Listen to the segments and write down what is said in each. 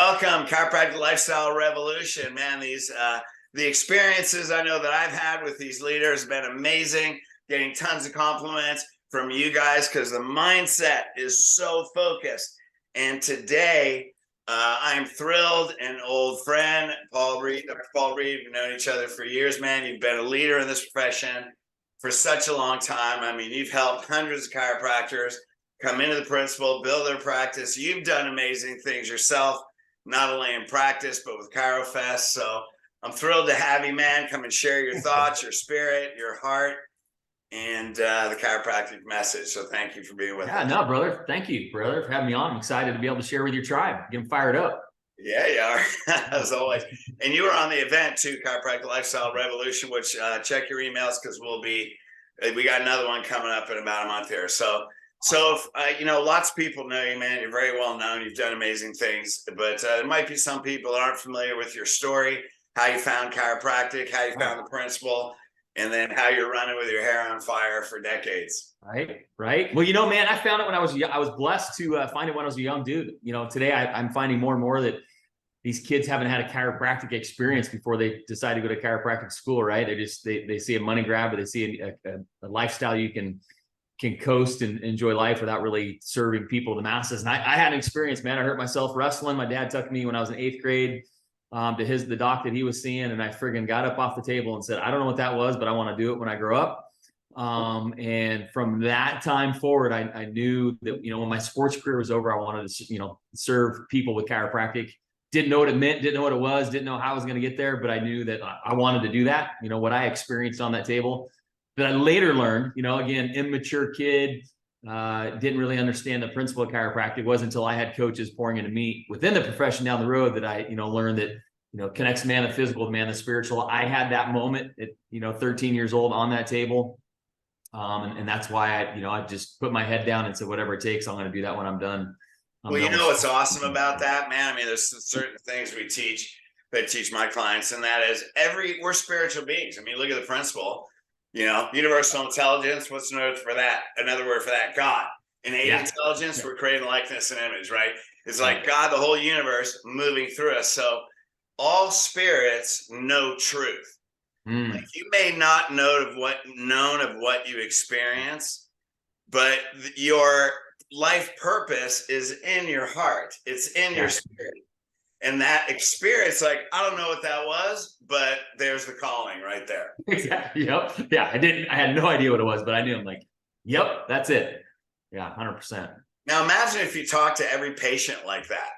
Welcome, Chiropractic Lifestyle Revolution. Man, the experiences I know that I've had with these leaders have been amazing. Getting tons of compliments from you guys because the mindset is so focused. And today, I'm thrilled. An old friend, Paul Reed. Dr. Paul Reed, we've known each other for years, man. You've been a leader in this profession for such a long time. I mean, you've helped hundreds of chiropractors come into the principle, build their practice. You've done amazing things yourself, not only in practice, but with ChiroFest. So I'm thrilled to have you, man. Come and share your thoughts, your spirit, your heart, and the chiropractic message. So thank you for being with us. Yeah, no, brother. Thank you, brother, for having me on. I'm excited to be able to share with your tribe. Get them fired up. Yeah, you are, as always. And you were on the event too, Chiropractic Lifestyle Revolution, which check your emails because we got another one coming up in about a month here. So lots of people know you, man. You're very well known. You've done amazing things, but there might be some people that aren't familiar with your story, how you found chiropractic, how you found the principle, and then how you're running with your hair on fire for decades. Right. Well, man, I found it when I was young. I was blessed to find it when I was a young dude. Today I'm finding more and more that these kids haven't had a chiropractic experience before they decide to go to chiropractic school, right? They see a money grab, or they see a lifestyle you can coast and enjoy life without really serving people, the masses. And I had an experience, man. I hurt myself wrestling. My dad took me when I was in 8th grade to the doc that he was seeing. And I friggin' got up off the table and said, I don't know what that was, but I want to do it when I grow up. And from that time forward, I knew that, when my sports career was over, I wanted to, serve people with chiropractic. Didn't know what it meant, didn't know what it was, didn't know how I was going to get there, but I knew that I wanted to do that. What I experienced on that table that I later learned, again, immature kid, didn't really understand the principle of chiropractic. It wasn't until I had coaches pouring into me within the profession down the road that I, learned that, connects man the physical, man the spiritual. I had that moment at, 13 years old on that table. And that's why I just put my head down and said, whatever it takes, I'm going to do that when I'm done. Well, what's awesome about that, man? I mean, there's certain things we teach my clients, and that is we're spiritual beings. I mean, look at the principle, universal intelligence. What's another word for that? Another word for that, God. Innate intelligence, we're creating likeness and image, right? It's like God, the whole universe moving through us. So all spirits know truth. Like, you may not know of what you experience, but your life purpose is in your heart. It's in your spirit. And that experience, like, I don't know what that was, but there's the calling right there. Exactly. Yep. Yeah. I had no idea what it was, but I knew. I'm like, yep, that's it. Yeah. 100%. Now imagine if you talk to every patient like that,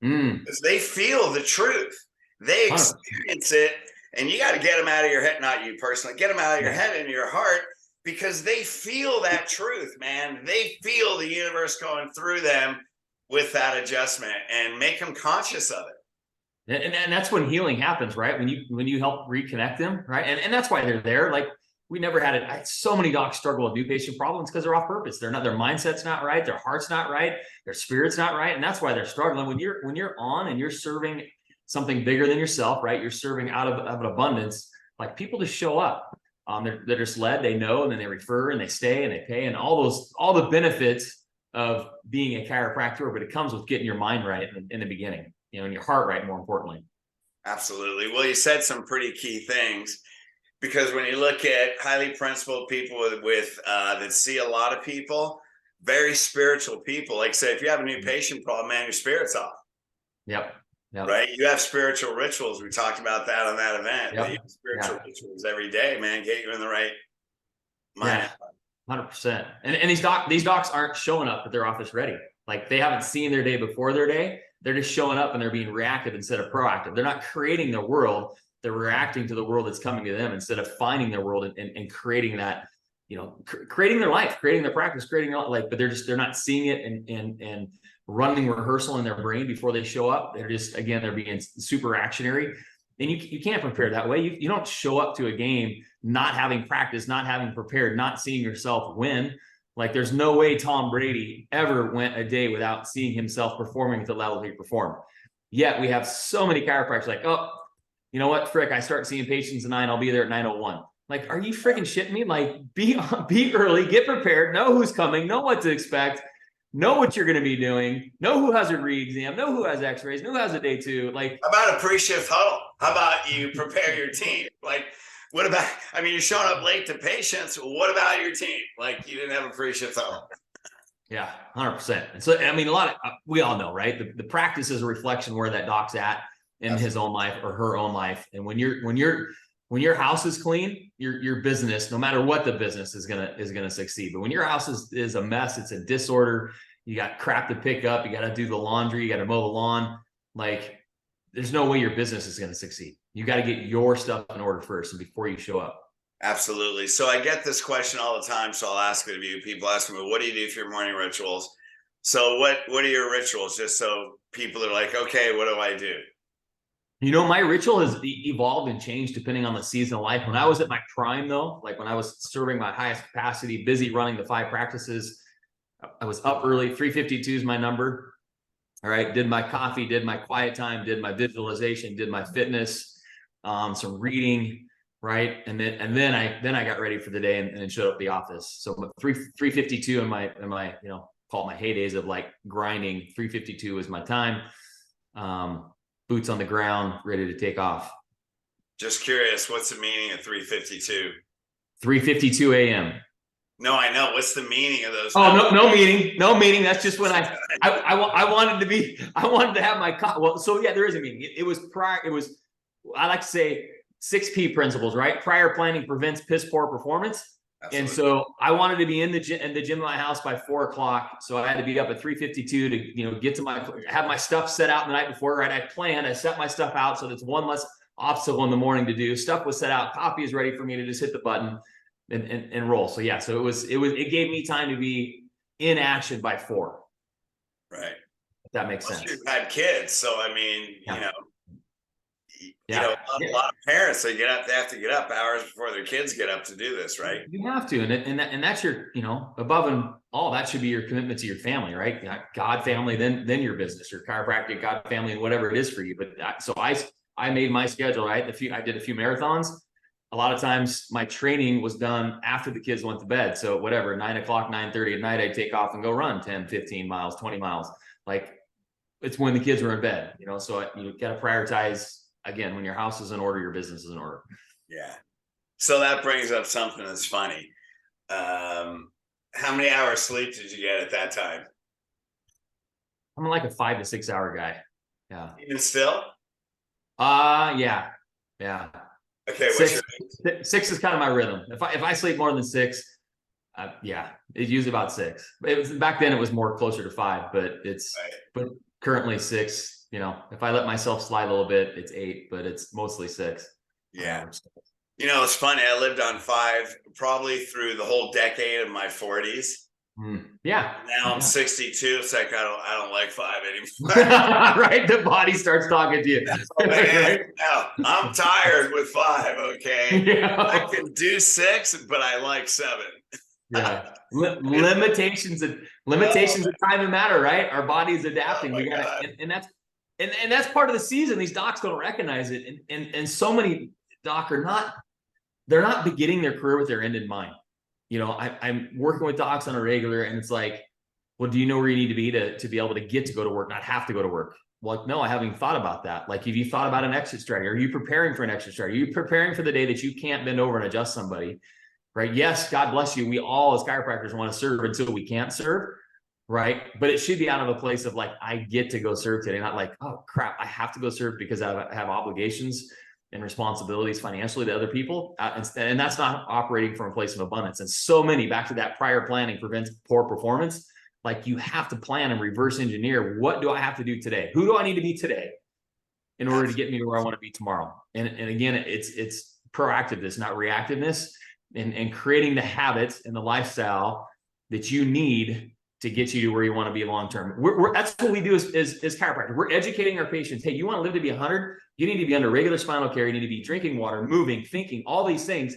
because they feel the truth. They experience 100%. It. And you got to get them out of your head. Not you personally, get them out of your head into your heart, because they feel that truth, man. They feel the universe going through them with that adjustment, and make them conscious of it. And that's when healing happens, right? When you help reconnect them, right? And that's why they're there. Like, we never had it. So many docs struggle with new patient problems because they're off purpose. Their mindset's not right. Their heart's not right. Their spirit's not right. And that's why they're struggling. When you're on and you're serving something bigger than yourself, right? You're serving out of an abundance. Like, people just show up. They're just led, they know, and then they refer and they stay and they pay, and all the benefits of being a chiropractor, but it comes with getting your mind right in the beginning, and your heart right, more importantly. Absolutely. Well, you said some pretty key things, because when you look at highly principled people with that see a lot of people, very spiritual people, like, say, if you have a new patient problem, man, your spirit's off. Yep. Right. You have spiritual rituals. We talked about that on that event. You have spiritual rituals every day, man, get you in the right mind. 100%. And these docs aren't showing up at their office ready. Like, they haven't seen their day before their day. They're just showing up and they're being reactive instead of proactive. They're not creating their world. They're reacting to the world that's coming to them instead of finding their world and creating that, creating their life, creating their practice, creating their life. But they're not seeing it and running rehearsal in their brain before they show up. They're being super reactionary. And you can't prepare that way. You don't show up to a game not having practice, not having prepared, not seeing yourself win. Like, there's no way Tom Brady ever went a day without seeing himself performing at the level he performed. Yet we have so many chiropractors like, oh, you know what, frick, I start seeing patients at 9, I'll be there at 9:01. Like, are you freaking shitting me? Like, be early, get prepared, know who's coming, know what to expect. know what you're going to be doing, know who has a re-exam, know who has x-rays, know who has a day 2. Like, how about a pre-shift huddle? How about you prepare your team? Like, what about, I mean, you're showing up late to patients. What about your team? Like, you didn't have a pre-shift huddle. Yeah, 100%. And so, I mean, a lot of, we all know, right? The practice is a reflection where that doc's at in Absolutely. His own life or her own life. And when your house is clean, your business, no matter what the business is gonna succeed. But when your house is a mess, it's a disorder, you got crap to pick up, you got to do the laundry, you got to mow the lawn, like there's no way your business is going to succeed. You got to get your stuff in order first and before you show up. Absolutely. So I get this question all the time, so I'll ask it of you. People ask me, what do you do for your morning rituals? So what are your rituals? Just so people are like, okay, what do I do? You know, my ritual has evolved and changed depending on the season of life. When I was at my prime, though, like when I was serving my highest capacity, busy running the 5 practices, I was up early. 352 is my number. All right. Did my coffee, did my quiet time, did my visualization, did my fitness, some reading. Right. And then I got ready for the day and then showed up at the office. So 352 in my, you know, call it my heydays of like grinding. 352 was my time. Boots on the ground, ready to take off. Just curious, what's the meaning of 352? 3:52 a.m. No, I know. What's the meaning of those? Oh, no meaning. That's just when I wanted to have my well. So yeah, there is a meaning. It was prior. It was, I like to say 6P principles, right? Prior planning prevents piss poor performance. Absolutely. And so I wanted to be in the gym at my house by 4 o'clock. So I had to be up at 3:52 to, you know, get to have my stuff set out the night before, right? I set my stuff out. So that's one less obstacle in the morning to do. Stuff was set out. Coffee is ready for me to just hit the button and roll. So yeah, so it gave me time to be in action by 4. Right. If that makes sense. You've had kids. So, I mean, yeah. you know, a lot of parents, they have to get up hours before their kids get up to do this, right? You have to, and that's your, you know, above and all that should be your commitment to your family, right? God, family, then your business, your chiropractic, God, family, and whatever it is for you. But so I made my schedule, right? I did a few marathons. A lot of times my training was done after the kids went to bed. So whatever, 9 o'clock, 9:30 at night, I'd take off and go run 10, 15 miles, 20 miles. Like it's when the kids were in bed, you know, so you got to prioritize. Again, when your house is in order, your business is in order. Yeah. So that brings up something that's funny. How many hours sleep did you get at that time? I'm like a 5 to 6 hour guy. Yeah. Even still? Yeah. Okay. 6 is kind of my rhythm. If I sleep more than 6, yeah, it's usually about 6. Back then it was more closer to 5, but but currently 6. You know, if I let myself slide a little bit, it's 8, but it's mostly 6. Yeah. You know, it's funny. I lived on 5 probably through the whole decade of my 40s. Yeah. Now I'm 62. It's like I don't like 5 anymore. Right. The body starts talking to you. Right? No, I'm tired with 5. Okay. Yeah. I can do 6, but I like 7. Yeah. Limitations of time and matter, right? Our body is adapting. We gotta, and that's part of the season. These docs don't recognize it. And so many doc they're not beginning their career with their end in mind. You know, I'm working with docs on a regular, and it's like, well, do you know where you need to be to be able to get to go to work, not have to go to work? Well, no, I haven't even thought about that. Like, have you thought about an exit strategy? Are you preparing for an exit strategy? Are you preparing for the day that you can't bend over and adjust somebody? Right? Yes, God bless you. We all as chiropractors want to serve until we can't serve. Right. But it should be out of a place of like, I get to go serve today, not like, oh crap, I have to go serve because I have obligations and responsibilities financially to other people. And that's not operating from a place of abundance. And so many, back to that, prior planning prevents poor performance. Like, you have to plan and reverse engineer. What do I have to do today? Who do I need to be today in order to get me to where I want to be tomorrow? And again, it's proactiveness, not reactiveness, and creating the habits and the lifestyle that you need to get you to where you want to be long-term. That's what we do as chiropractors. We're educating our patients. Hey, you want to live to be 100? You need to be under regular spinal care. You need to be drinking water, moving, thinking, all these things.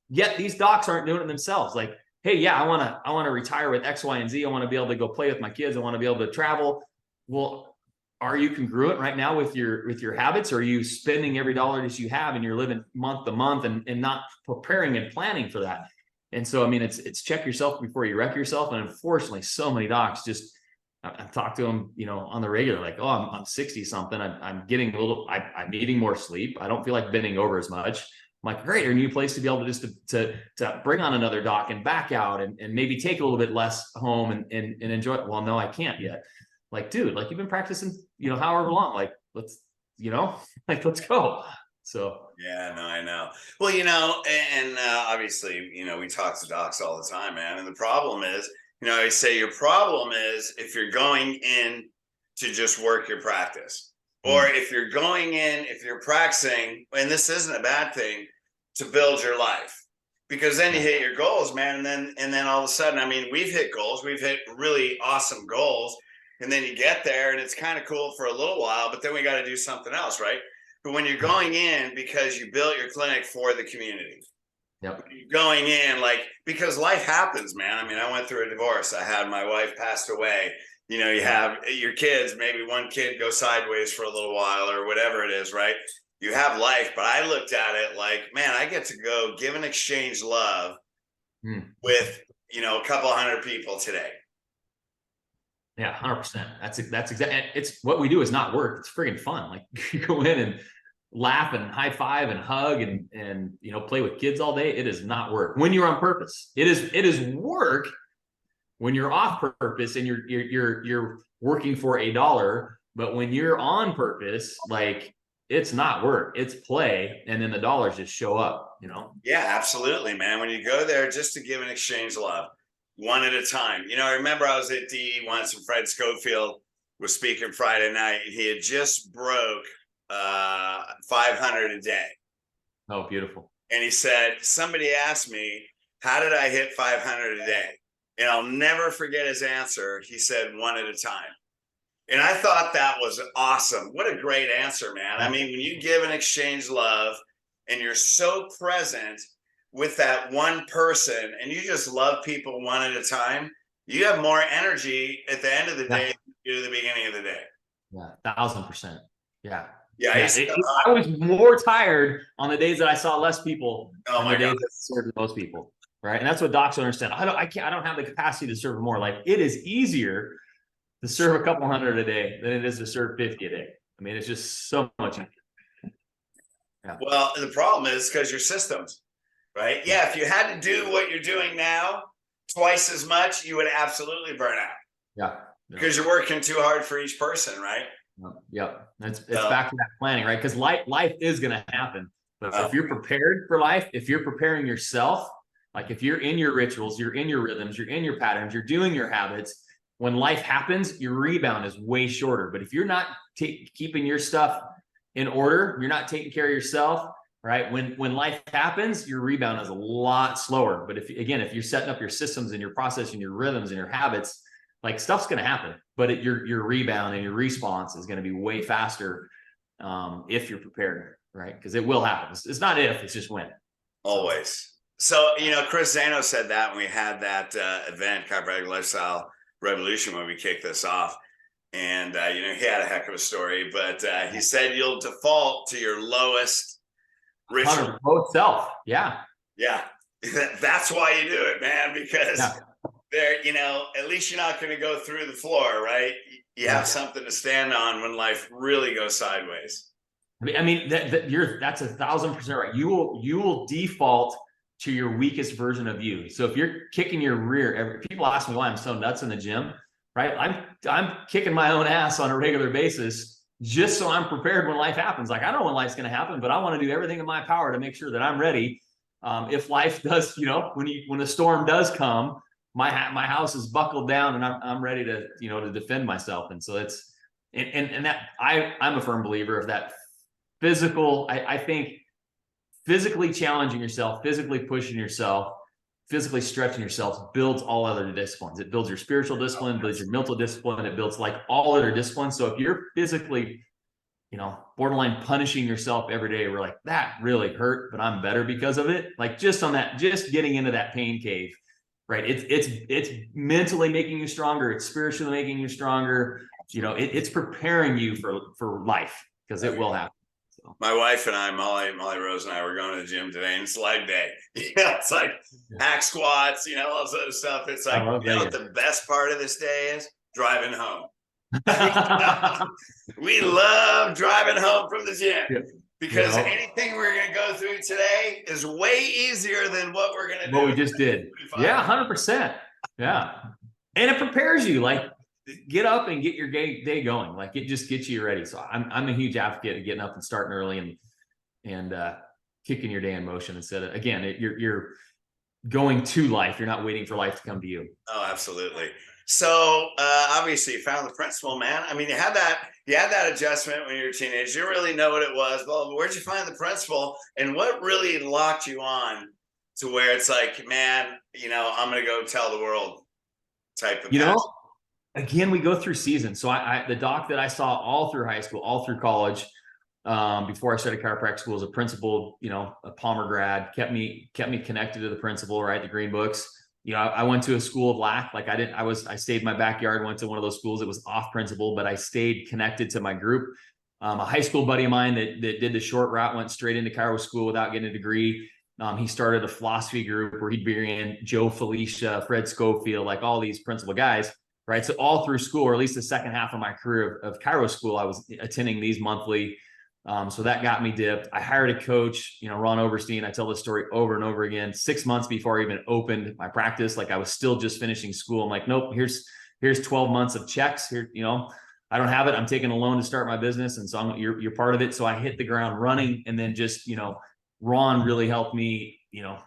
Yet these docs aren't doing it themselves. Like, hey, yeah, I want to retire with X, Y, and Z. I want to be able to go play with my kids. I want to be able to travel. Well, are you congruent right now with your habits? Or are you spending every dollar that you have and you're living month to month and not preparing and planning for that? And so, I mean, it's check yourself before you wreck yourself. And unfortunately, so many docs just I talk to them, you know, on the regular, like, oh, I'm 60 something. I'm getting a little, I'm needing more sleep. I don't feel like bending over as much. I'm like, great, a new place to be able to just to bring on another doc and back out and maybe take a little bit less home and enjoy it. Well, no, I can't yet. Like, dude, like you've been practicing, you know, however long, like let's, you know, like let's go. So Yeah, no, I know. Well, you know, and obviously, you know, we talk to docs all the time, man. And the problem is, you know, I say your problem is if you're going in to just work your practice, or if you're going in, if you're practicing, and this isn't a bad thing, to build your life, because then you hit your goals, man, and then all of a sudden, I mean, we've hit goals, we've hit really awesome goals, and then you get there, and it's kind of cool for a little while, but then we got to do something else, right? But when you're going in because you built your clinic for the community, yep. you're going in like, because life happens, man. I mean, I went through a divorce. I had my wife passed away. You know, you have your kids, maybe one kid go sideways for a little while or whatever it is, right? You have life, but I looked at it like, man, I get to go give and exchange love with, you know, a couple hundred people today. Yeah, 100%. That's exactly. It's what we do is not work. It's friggin' fun. Like you go in and laugh and high five and hug and you know play with kids all day. It is not work when you're on purpose. It is work when you're off purpose and you're working for a dollar. But when you're on purpose, like it's not work. It's play, and then the dollars just show up. You know. Yeah, absolutely, man. When you go there just to give and exchange love, one at a time. You know, I remember I was at DE once and Fred Schofield was speaking Friday night. And he had just broke 500 a day. Oh, beautiful. And he said, somebody asked me, how did I hit 500 a day? And I'll never forget his answer. He said, one at a time. And I thought that was awesome. What a great answer, man. I mean, when you give and exchange love and you're so present with that one person and you just love people one at a time, you have more energy at the end of the day than you do at the beginning of the day. Yeah, 1,000%. Yeah. Yeah, I was more tired on the days that I saw less people than the days that served most people, right? And that's what docs don't understand. I don't have the capacity to serve more. Like it is easier to serve a couple hundred a day than it is to serve 50 a day. I mean, it's just so much easier. Yeah. Well, the problem is because your systems, right? Yeah, if you had to do what you're doing now twice as much, you would absolutely burn out. Yeah. Because you're working too hard for each person, right? Yep. It's back to that planning, right? Because life is going to happen. But if you're prepared for life, if you're preparing yourself, like if you're in your rituals, you're in your rhythms, you're in your patterns, you're doing your habits, when life happens, your rebound is way shorter. But if you're not keeping your stuff in order, you're not taking care of yourself, right? When life happens, your rebound is a lot slower. But if you're setting up your systems and your process and your rhythms and your habits, like stuff's going to happen, but your rebound and your response is going to be way faster if you're prepared, right? Because it will happen. It's not if, it's just when. Always. So, you know, Chris Zano said that when we had that event, Chiropractic Lifestyle Revolution, when we kicked this off. And, you know, he had a heck of a story, but he said you'll default to your lowest ritual. Both self. Yeah. Yeah. That's why you do it, man, because there, you know, at least you're not going to go through the floor, right? You have something to stand on when life really goes sideways. I mean, that's 1,000% right. You will default to your weakest version of you. So if you're kicking your rear, people ask me why I'm so nuts in the gym, right? I'm kicking my own ass on a regular basis just so I'm prepared when life happens. Like I know when life's going to happen, but I want to do everything in my power to make sure that I'm ready. If life does, you know, when the storm does come, my house is buckled down and I'm ready to, you know, to defend myself. And so it's, and that I'm a firm believer of that physical. I think physically challenging yourself, physically pushing yourself, physically stretching yourself builds all other disciplines. It builds your spiritual discipline, builds your mental discipline. It builds like all other disciplines. So if you're physically, you know, borderline punishing yourself every day, we're like, that really hurt, but I'm better because of it. Like just on that, just getting into that pain cave, right? It's mentally making you stronger. It's spiritually making you stronger. You know, it's preparing you for life because it will happen. So. My wife and I, Molly Rose and I, were going to the gym today, and it's leg day. It's like hack squats, you know, all this other stuff. It's like, you know what the best part of this day is? driving home. We love driving home from the gym because anything we're going to go through today is way easier than what we're going to do. What we just did. Yeah, 100%. Yeah. And it prepares you, like, get up and get your day going. Like, it just gets you ready. So I'm a huge advocate of getting up and starting early and kicking your day in motion instead of, again, you're going to life. You're not waiting for life to come to you. Oh, absolutely. So obviously you found the principle, man. I mean, you had that adjustment when you were a teenager. You didn't really know what it was. Well, where'd you find the principle, and what really locked you on to where it's like, man, you know, I'm going to go tell the world type of, you know, again, we go through seasons. So the doc that I saw all through high school, all through college, before I started chiropractic school as a principal, you know, a Palmer grad, kept me connected to the principal, right? The green books. You know, I went to a school of lack. Like I stayed in my backyard, went to one of those schools that was off principle, but I stayed connected to my group. A high school buddy of mine that did the short route, went straight into chiro school without getting a degree. He started a philosophy group where he'd bring in Joe Felicia, Fred Schofield, like all these principal guys, right? So all through school, or at least the second half of my career of chiro school, I was attending these monthly. So that got me dipped. I hired a coach, you know, Ron Oberstein. I tell this story over and over again. 6 months before I even opened my practice, like I was still just finishing school. I'm like, nope, here's 12 months of checks here. You know, I don't have it. I'm taking a loan to start my business. And so you're part of it. So I hit the ground running, and then just, you know, Ron really helped me, you know,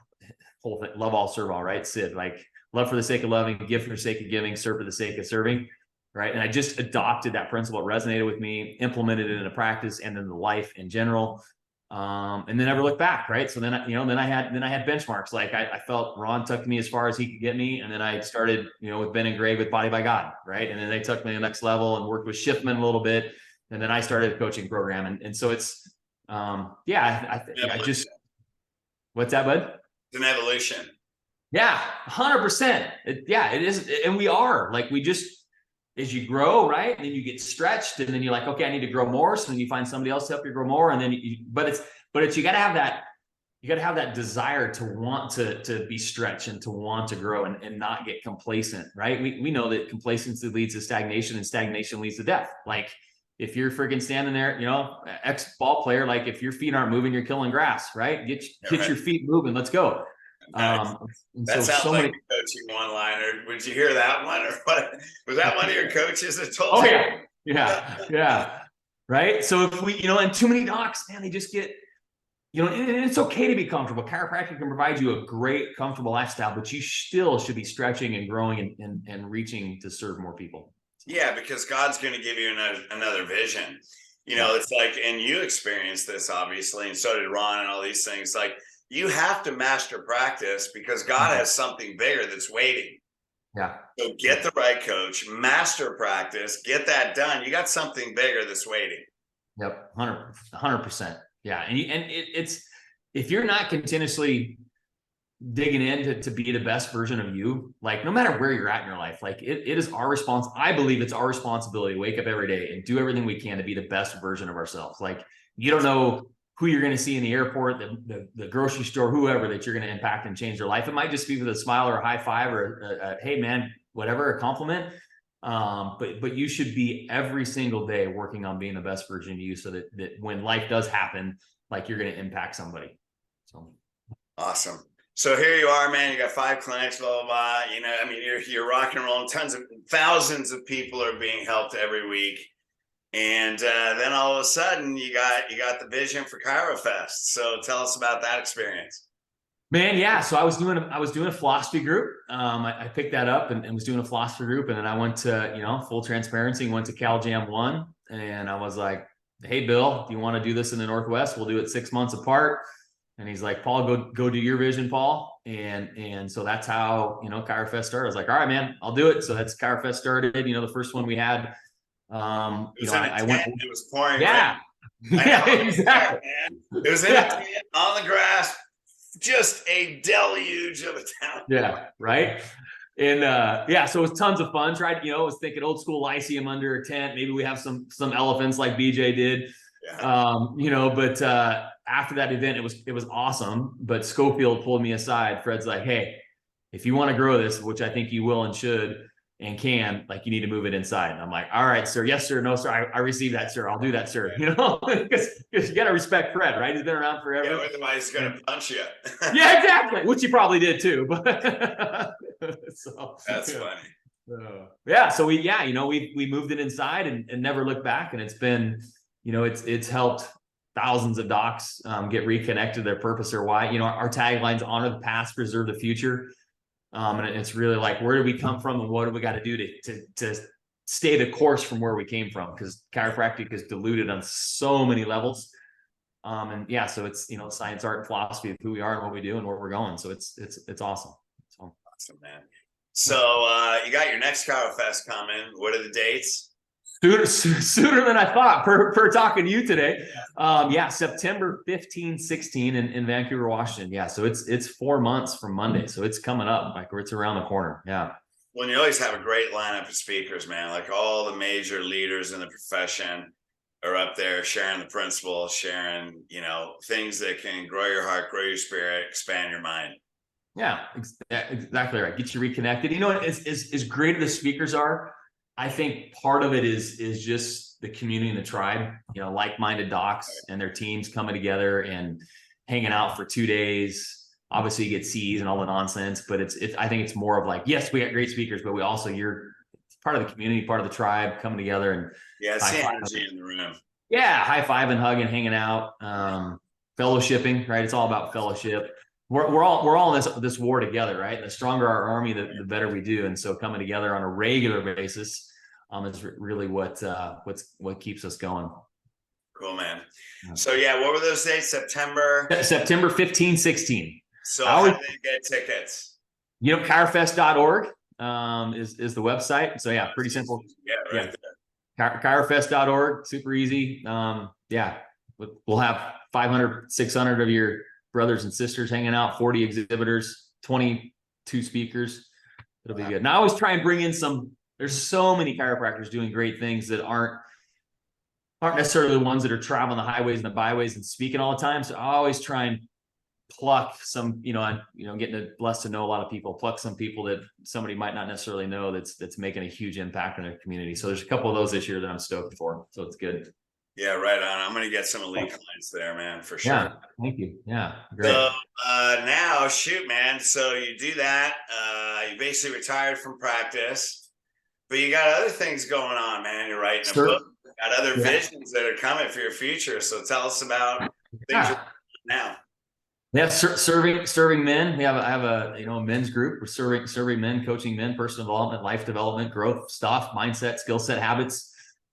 whole thing, love all, serve all, right? Sid, like, love for the sake of loving, give for the sake of giving, serve for the sake of serving. Right. And I just adopted that principle. It resonated with me, implemented it into practice and then the life in general. And then never looked back. Right. So then, then I had benchmarks. Like I felt Ron took me as far as he could get me. And then I started, you know, with Ben and Greg with Body by God. Right. And then they took me to the next level and worked with Schiffman a little bit. And then I started a coaching program. And so it's, I just, what's that, bud? It's an evolution. Yeah. 100%. It is. And we are like, we just, as you grow, right? And then you get stretched, and then you're like, okay, I need to grow more. So then you find somebody else to help you grow more. And then but it's you got to have that desire to want to be stretched and to want to grow and not get complacent, right? We know that complacency leads to stagnation, and stagnation leads to death. Like if you're freaking standing there, you know, ex-ball player, like if your feet aren't moving, you're killing grass, right? Get your feet moving. Let's go. That sounds like a coaching one-liner. Would you hear that one, or what? Was that one of your coaches that told you? Oh yeah. Right. So if we, you know, and too many docs, man, they just get, you know, and it's okay to be comfortable. Chiropractic can provide you a great, comfortable lifestyle, but you still should be stretching and growing and reaching to serve more people. Yeah, because God's going to give you another vision. You know, it's like, and you experienced this obviously, and so did Ron and all these things. Like, you have to master practice because God has something bigger that's waiting. Yeah. So get the right coach, master practice, get that done. You got something bigger that's waiting. Yep. 100%. Yeah. And it's, if you're not continuously digging in to be the best version of you, like no matter where you're at in your life, like it is our I believe it's our responsibility to wake up every day and do everything we can to be the best version of ourselves. Like you don't know who you're going to see in the airport, the grocery store, whoever that you're going to impact and change their life. It might just be with a smile or a high five or a hey man, whatever, a compliment. But you should be every single day working on being the best version of you so that when life does happen, like you're going to impact somebody. So awesome. So here you are, man, you got 5 clinics, blah, blah, blah. You know, I mean, you're rock and rolling. Thousands of people are being helped every week. And then all of a sudden you got the vision for ChiroFest. So tell us about that experience. Man, yeah. So I was doing a philosophy group. I picked that up and was doing a philosophy group. And then I went to, you know, full transparency, went to Cal Jam 1. And I was like, hey, Bill, do you want to do this in the Northwest? We'll do it 6 months apart. And he's like, Paul, go do your vision, Paul. And so that's how, you know, ChiroFest started. I was like, all right, man, I'll do it. So that's ChiroFest started. You know, the first one we had, I went, it was pouring. Yeah. Yeah, exactly. It was in a tent on the grass, just a deluge of a town. Yeah. Right. And so it was tons of fun. Tried, you know, I was thinking old school Lyceum under a tent. Maybe we have some elephants like BJ did. Yeah. You know, but after that event, it was awesome. But Schofield pulled me aside. Fred's like, hey, if you want to grow this, which I think you will and should, and can, like, you need to move it inside. And I'm like, all right, sir. Yes, sir. No, sir. I received that, sir. I'll do that, sir. You know, because you got to respect Fred, right? He's been around forever. Yeah, otherwise he's going to punch you. Yeah, exactly. Which he probably did too. But so, that's funny. Yeah. So we moved it inside and never looked back. And it's been, it's helped thousands of docs get reconnected to their purpose or why. Our tagline's honor the past, preserve the future. And it's really like, where do we come from and what do we got to do to stay the course from where we came from? Because chiropractic is diluted on so many levels. And yeah, so it's, science, art, and philosophy of who we are and what we do and where we're going. So it's awesome. So awesome, man. So you got your next ChiroFest coming. What are the dates? Sooner than I thought per talking to you today. September 15, 16 in Vancouver, Washington. Yeah. So it's 4 months from Monday. So it's coming up, like it's around the corner. Yeah. Well, you always have a great lineup of speakers, man. Like all the major leaders in the profession are up there sharing the principle, sharing, things that can grow your heart, grow your spirit, expand your mind. Yeah, exactly right. Get you reconnected. As great as the speakers are, I think part of it is just the community and the tribe, like-minded docs and their teams coming together and hanging out for 2 days. Obviously you get C's and all the nonsense, but I think it's more of like, yes, we got great speakers, but you're part of the community, part of the tribe coming together and it's the energy in the room. Yeah. High fiving, hugging, hanging out, fellowshipping, right? It's all about fellowship. We're all in this war together, right? The stronger our army, the better we do. And so coming together on a regular basis is really what keeps us going. Cool, man. So what were those dates? September 15, 16. So how do they get tickets? Chirofest.org is the website. So yeah, pretty simple. Yeah, right there. Chirofest.org, super easy. We'll have 500, 600 of your brothers and sisters hanging out, 40 exhibitors, 22 speakers. It'll be good. And I always try and bring in there's so many chiropractors doing great things that aren't necessarily the ones that are traveling the highways and the byways and speaking all the time. So I always try and pluck some, getting blessed to know a lot of people, pluck some people that somebody might not necessarily know that's making a huge impact in their community. So there's a couple of those this year that I'm stoked for. So it's good. Yeah, right on. I'm going to get some elite clients there, man, for sure. Yeah, thank you. Yeah, great. So now, shoot, man. So you do that. You basically retired from practice, but you got other things going on, man. You're writing a book. You got other visions that are coming for your future. So tell us about things you're doing now. Yeah, serving men. I have a men's group. We're serving men, coaching men, personal development, life development, growth stuff, mindset, skill set, habits.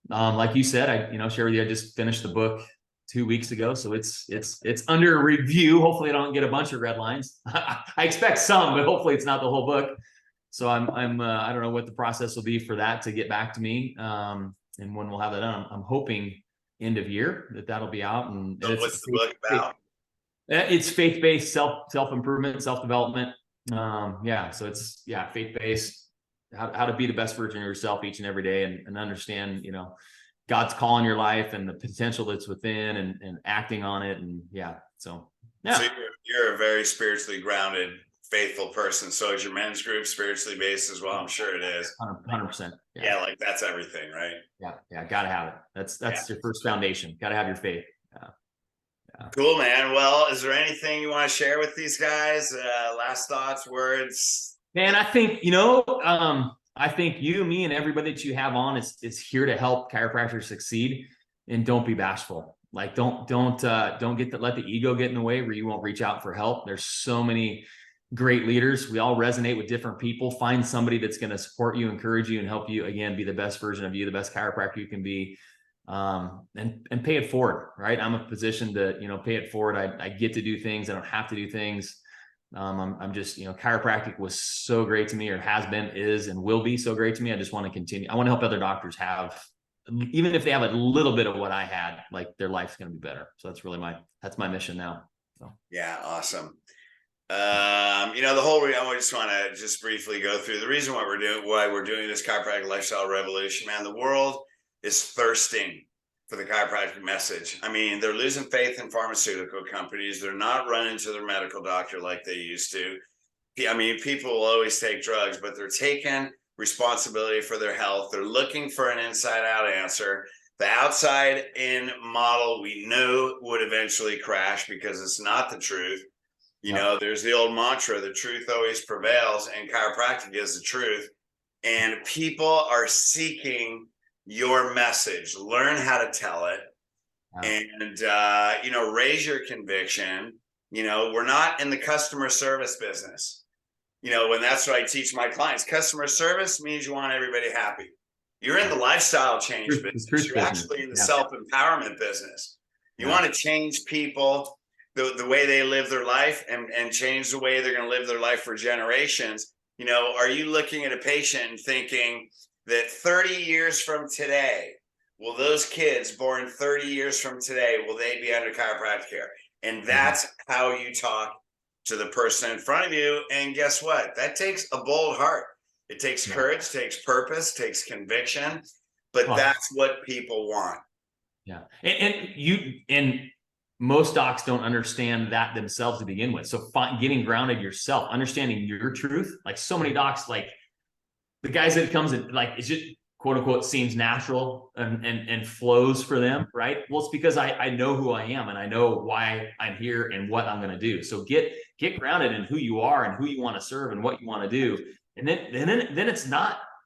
Like you said, I share with you, I just finished the book 2 weeks ago. So it's under review. Hopefully I don't get a bunch of red lines. I expect some, but hopefully it's not the whole book. So I don't know what the process will be for that to get back to me. And when we'll have that done, I'm hoping end of year that'll be out. And so what's the book about? It's faith-based self-improvement, self-development. So it's faith-based. How to be the best version of yourself each and every day and understand, God's call in your life and the potential that's within and acting on it. And so you're a very spiritually grounded, faithful person. So is your men's group spiritually based as well? I'm sure it is. 100%. Yeah. Like that's everything, right? Yeah. Gotta have it. That's your first foundation. Gotta have your faith. Cool, man. Well, is there anything you want to share with these guys? Last thoughts, words? Man, I think, I think you, me, and everybody that you have on is here to help chiropractors succeed, and don't be bashful. Like, don't let the ego get in the way where you won't reach out for help. There's so many great leaders. We all resonate with different people. Find somebody that's going to support you, encourage you, and help you, again, be the best version of you, the best chiropractor you can be. And pay it forward, right? I'm in a position to, pay it forward. I get to do things. I don't have to do things. I'm just, chiropractic was so great to me, or has been, is, and will be so great to me. I just want to continue. I want to help other doctors have, even if they have a little bit of what I had, like their life's going to be better. So that's really that's my mission now. So. Yeah. Awesome. The whole I just want to briefly go through the reason why we're doing this chiropractic lifestyle revolution, man. The world is thirsting for the chiropractic message. I mean, they're losing faith in pharmaceutical companies. They're not running to their medical doctor like they used to. I mean, people will always take drugs, but they're taking responsibility for their health. They're looking for an inside out answer. The outside in model we know would eventually crash because it's not the truth. You know, there's the old mantra, the truth always prevails, and chiropractic is the truth. And people are seeking your message. Learn how to tell it. And, you know, raise your conviction. You know, we're not in the customer service business. You know, when that's what I teach my clients, customer service means you want everybody happy. You're in the lifestyle change business. You're actually in the self-empowerment business. You want to change people, the way they live their life, and change the way they're going to live their life for generations. You know, are you looking at a patient and thinking that 30 years from today, will those kids born 30 years from today, will they be under chiropractic care? And that's how you talk to the person in front of you. And guess what? That takes a bold heart. It takes courage, takes purpose, takes conviction, but that's what people want. Yeah. And most docs don't understand that themselves to begin with. So getting grounded yourself, understanding your truth, like so many docs, like the guys that comes in, like, it's just quote unquote seems natural and flows for them. Right. Well, it's because I know who I am and I know why I'm here and what I'm going to do. So get grounded in who you are and who you want to serve and what you want to do. And then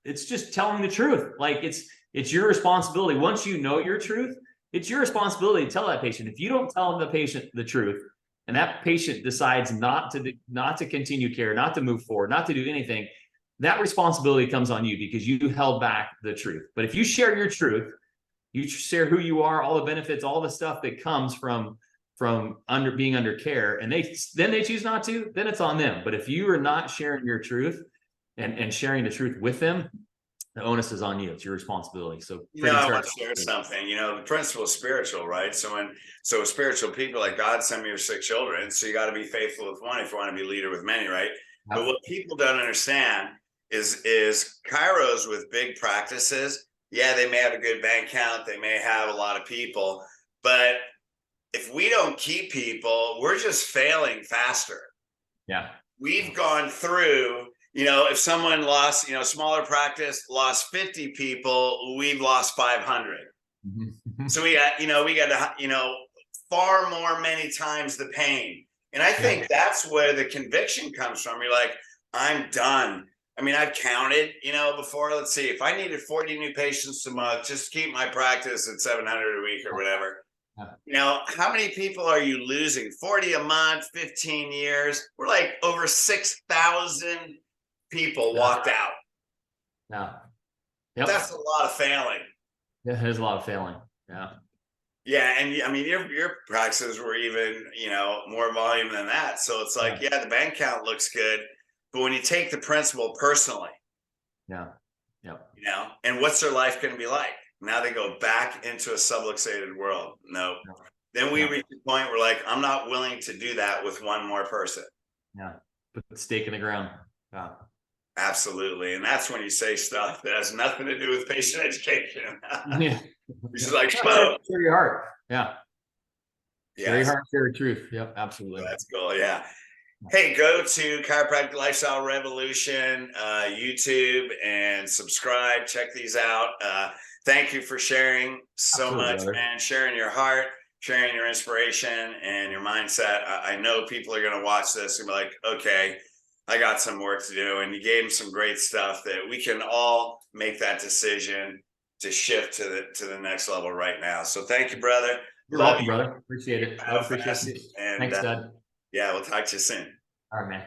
it's just telling the truth. Like it's your responsibility. Once you know your truth, it's your responsibility to tell that patient. If you don't tell the patient the truth, and that patient decides not to continue care, not to move forward, not to do anything, that responsibility comes on you because you held back the truth. But if you share your truth, you share who you are, all the benefits, all the stuff that comes from being under care, and they choose not to, then it's on them. But if you are not sharing your truth and sharing the truth with them, the onus is on you. It's your responsibility. So, you know, I want to share something. You know, the principle is spiritual, right? So spiritual people, like God sent me your 6 children. So you got to be faithful with one if you want to be leader with many, right? But what people don't understand is chiros with big practices. Yeah, they may have a good bank account. They may have a lot of people, but if we don't keep people, we're just failing faster. Yeah. We've gone through, you know, if someone lost, you know, smaller practice lost 50 people, we've lost 500. So we got to, you know, far more many times the pain. And I think that's where the conviction comes from. You're like, I'm done. I mean, I've counted, you know, before, let's see, if I needed 40 new patients a month, just keep my practice at 700 a week or whatever. You know, how many people are you losing? 40 a month, 15 years. We're like over 6,000 people walked out. That's a lot of failing. Yeah, there's a lot of failing. Yeah, and I mean, your practices were even, you know, more volume than that. So it's like, the bank count looks good, but when you take the principle personally, you know, and what's their life going to be like? Now they go back into a subluxated world. No. Then we reach the point where, like, I'm not willing to do that with one more person. Put the stake in the ground. Absolutely. And that's when you say stuff that has nothing to do with patient education. It's just like, share your heart. Share your heart, share your truth. Yep, absolutely. That's cool. Yeah. Hey, go to Chiropractic Lifestyle Revolution, YouTube, and subscribe. Check these out. Thank you for sharing so much, man. Sharing your heart, sharing your inspiration and your mindset. I know people are going to watch this and be like, okay, I got some work to do. And you gave them some great stuff that we can all make that decision to shift to the next level right now. So thank you, brother. You're welcome, brother. Appreciate it. I appreciate it. And thanks, Dad. Yeah, we'll talk to you soon. All right, man.